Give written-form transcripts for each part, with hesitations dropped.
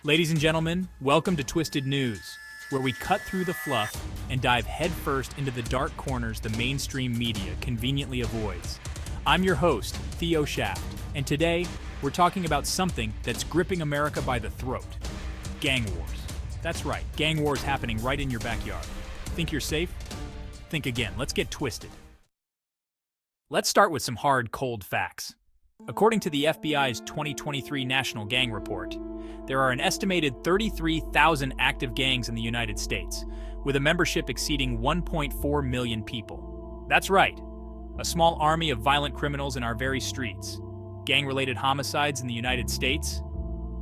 Ladies and gentlemen, welcome to Twisted News, where we cut through the fluff and dive headfirst into the dark corners the mainstream media conveniently avoids. I'm your host, Theo Shaft, and today we're talking about something that's gripping America by the throat: gang wars. That's right, gang wars happening right in your backyard. Think you're safe? Think again. Let's get twisted. Let's start with some hard, cold facts. According to the FBI's 2023 National Gang Report, there are an estimated 33,000 active gangs in the United States, with a membership exceeding 1.4 million people. That's right, a small army of violent criminals in our very streets. Gang-related homicides in the United States?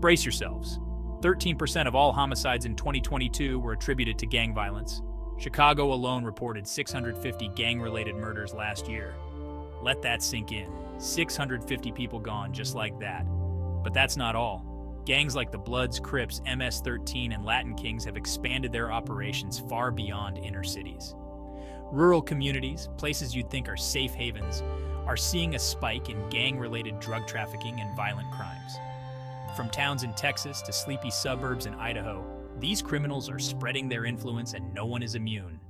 Brace yourselves. 13% of all homicides in 2022 were attributed to gang violence. Chicago alone reported 650 gang-related murders last year. Let that sink in. 650 people gone just like that. But that's not all. Gangs like the Bloods, Crips, MS-13, and Latin Kings have expanded their operations far beyond inner cities. Rural communities, places you'd think are safe havens, are seeing a spike in gang-related drug trafficking and violent crimes. From towns in Texas to sleepy suburbs in Idaho, these criminals are spreading their influence and no one is immune.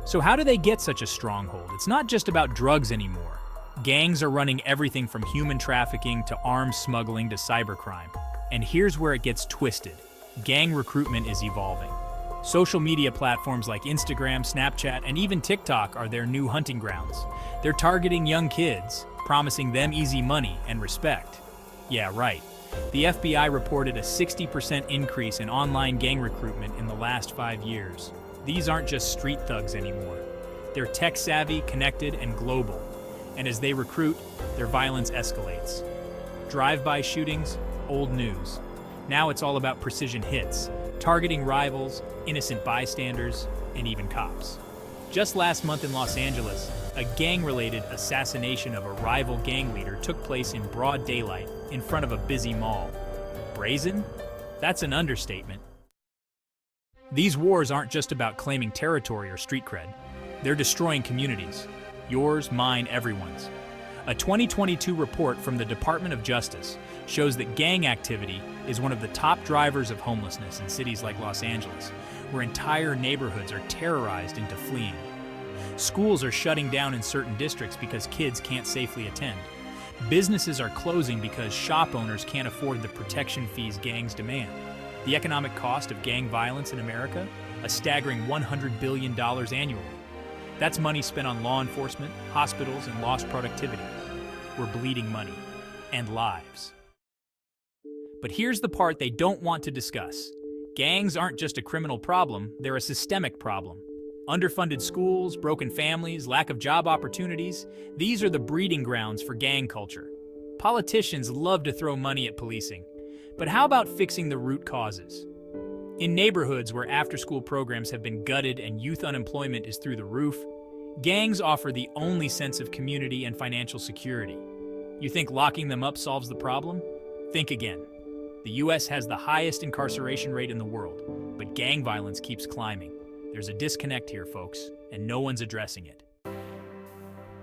So how do they get such a stronghold? It's not just about drugs anymore. Gangs are running everything from human trafficking to arms smuggling to cybercrime. And here's where it gets twisted. Gang recruitment is evolving. Social media platforms like Instagram, Snapchat, and even TikTok are their new hunting grounds. They're targeting young kids, promising them easy money and respect. Yeah, right. The FBI reported a 60% increase in online gang recruitment in the last 5 years. These aren't just street thugs anymore. They're tech-savvy, connected, and global. And as they recruit, their violence escalates. Drive-by shootings, old news. Now it's all about precision hits, targeting rivals, innocent bystanders, and even cops. Just last month in Los Angeles, a gang-related assassination of a rival gang leader took place in broad daylight in front of a busy mall. Brazen? That's an understatement. These wars aren't just about claiming territory or street cred. They're destroying communities. Yours, mine, everyone's. A 2022 report from the Department of Justice shows that gang activity is one of the top drivers of homelessness in cities like Los Angeles, where entire neighborhoods are terrorized into fleeing. Schools are shutting down in certain districts because kids can't safely attend. Businesses are closing because shop owners can't afford the protection fees gangs demand. The economic cost of gang violence in America? A staggering $100 billion annually. That's money spent on law enforcement, hospitals, and lost productivity. We're bleeding money and lives. But here's the part they don't want to discuss. Gangs aren't just a criminal problem, they're a systemic problem. Underfunded schools, broken families, lack of job opportunities, these are the breeding grounds for gang culture. Politicians love to throw money at policing, but how about fixing the root causes? In neighborhoods where after-school programs have been gutted and youth unemployment is through the roof, gangs offer the only sense of community and financial security. You think locking them up solves the problem? Think again. The US has the highest incarceration rate in the world, but gang violence keeps climbing. There's a disconnect here, folks, and no one's addressing it.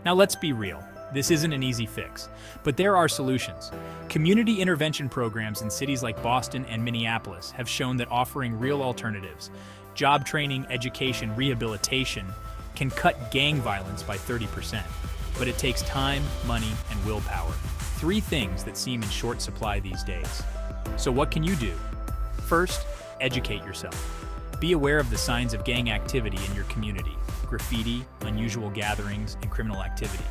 Now let's be real. This isn't an easy fix, but there are solutions. Community intervention programs in cities like Boston and Minneapolis have shown that offering real alternatives, job training, education, rehabilitation, can cut gang violence by 30%. But it takes time, money, and willpower. 3 things that seem in short supply these days. So what can you do? First, educate yourself. Be aware of the signs of gang activity in your community: graffiti, unusual gatherings, and criminal activity.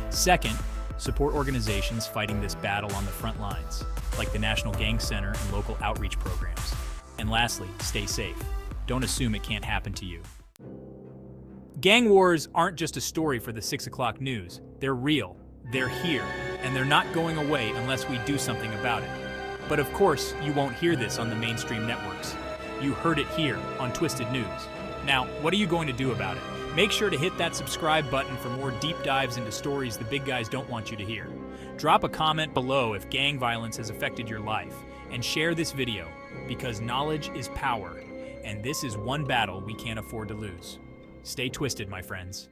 Second, support organizations fighting this battle on the front lines, like the National Gang Center and local outreach programs. And lastly, stay safe. Don't assume it can't happen to you. Gang wars aren't just a story for the 6 o'clock news. They're real, they're here, and they're not going away unless we do something about it. But of course, you won't hear this on the mainstream networks. You heard it here on Twisted News. Now, what are you going to do about it? Make sure to hit that subscribe button for more deep dives into stories the big guys don't want you to hear. Drop a comment below if gang violence has affected your life, and share this video, because knowledge is power, and this is one battle we can't afford to lose. Stay twisted, my friends.